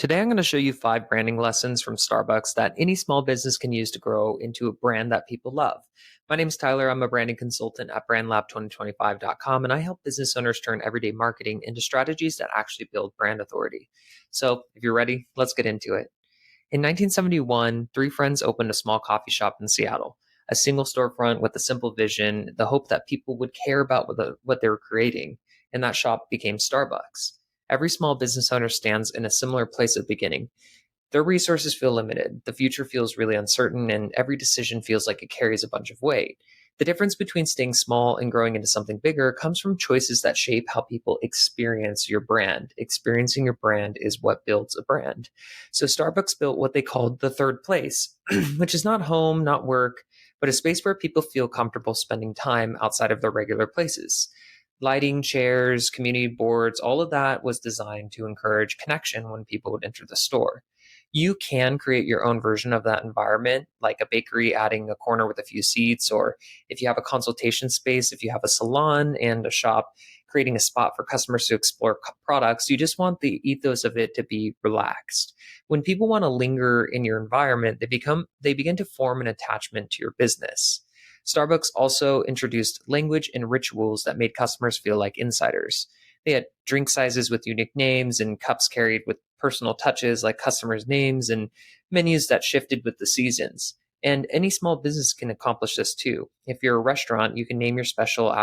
Today, I'm going to show you 5 branding lessons from Starbucks that any small business can use to grow into a brand that people love. My name is Tyler. I'm a branding consultant at brandlab2025.com, and I help business owners turn everyday marketing into strategies that actually build brand authority. So, if you're ready, let's get into it. In 1971, 3 friends opened a small coffee shop in Seattle, a single storefront with a simple vision, the hope that people would care about what they were creating, and that shop became Starbucks. Every small business owner stands in a similar place at the beginning. Their resources feel limited, the future feels really uncertain, and every decision feels like it carries a bunch of weight. The difference between staying small and growing into something bigger comes from choices that shape how people experience your brand. Experiencing your brand is what builds a brand. So Starbucks built what they called the third place, which is not home, not work, but a space where people feel comfortable spending time outside of their regular places. Lighting, chairs, community boards, all of that was designed to encourage connection when people would enter the store. You can create your own version of that environment, like a bakery adding a corner with a few seats, or if you have a consultation space, if you have a salon and a shop, creating a spot for customers to explore products. You just want the ethos of it to be relaxed. When people want to linger in your environment, they begin to form an attachment to your business. Starbucks also introduced language and rituals that made customers feel like insiders. They had drink sizes with unique names and cups carried with personal touches like customers' names and menus that shifted with the seasons. And any small business can accomplish this too. If you're a restaurant, you can name your specials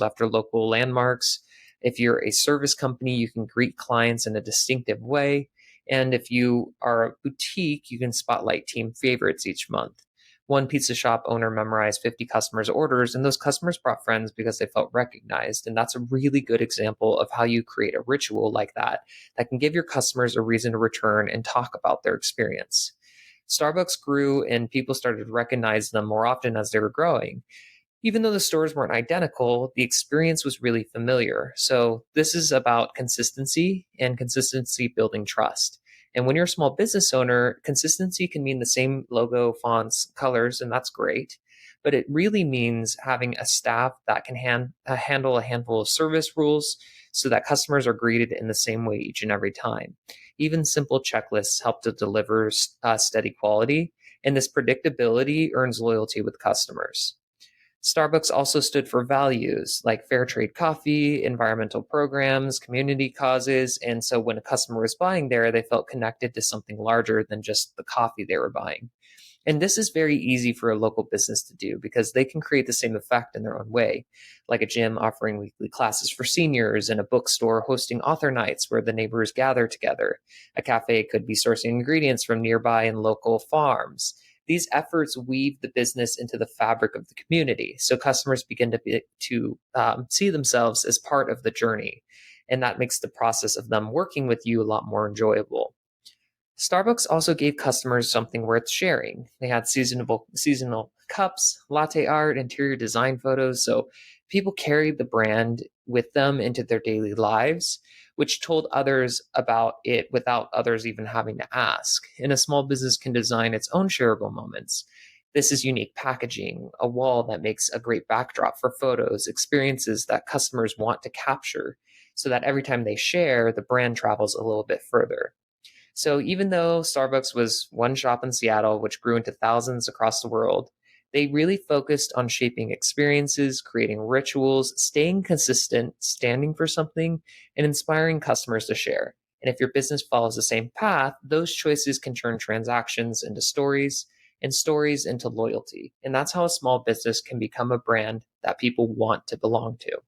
after local landmarks. If you're a service company, you can greet clients in a distinctive way. And if you are a boutique, you can spotlight team favorites each month. One pizza shop owner memorized 50 customers' orders, and those customers brought friends because they felt recognized. And that's a really good example of how you create a ritual like that can give your customers a reason to return and talk about their experience. Starbucks grew and people started to recognize them more often as they were growing. Even though the stores weren't identical, the experience was really familiar. So, this is about consistency and consistency building trust. And when you're a small business owner, consistency can mean the same logo, fonts, colors, and that's great. But it really means having a staff that can handle a handful of service rules so that customers are greeted in the same way each and every time. Even simple checklists help to deliver steady quality, and this predictability earns loyalty with customers. Starbucks also stood for values like fair trade coffee, environmental programs, community causes. And so when a customer was buying there, they felt connected to something larger than just the coffee they were buying. And this is very easy for a local business to do because they can create the same effect in their own way, like a gym offering weekly classes for seniors and a bookstore hosting author nights where the neighbors gather together. A cafe could be sourcing ingredients from nearby and local farms. These efforts weave the business into the fabric of the community, so customers begin to see themselves as part of the journey, and that makes the process of them working with you a lot more enjoyable. Starbucks also gave customers something worth sharing. They had seasonal cups, latte art, interior design photos, so people carried the brand with them into their daily lives, which told others about it without others even having to ask. And a small business can design its own shareable moments. This is unique packaging, a wall that makes a great backdrop for photos, experiences that customers want to capture, so that every time they share, the brand travels a little bit further. So even though Starbucks was one shop in Seattle, which grew into thousands across the world, they really focused on shaping experiences, creating rituals, staying consistent, standing for something, and inspiring customers to share. And if your business follows the same path, those choices can turn transactions into stories and stories into loyalty. And that's how a small business can become a brand that people want to belong to.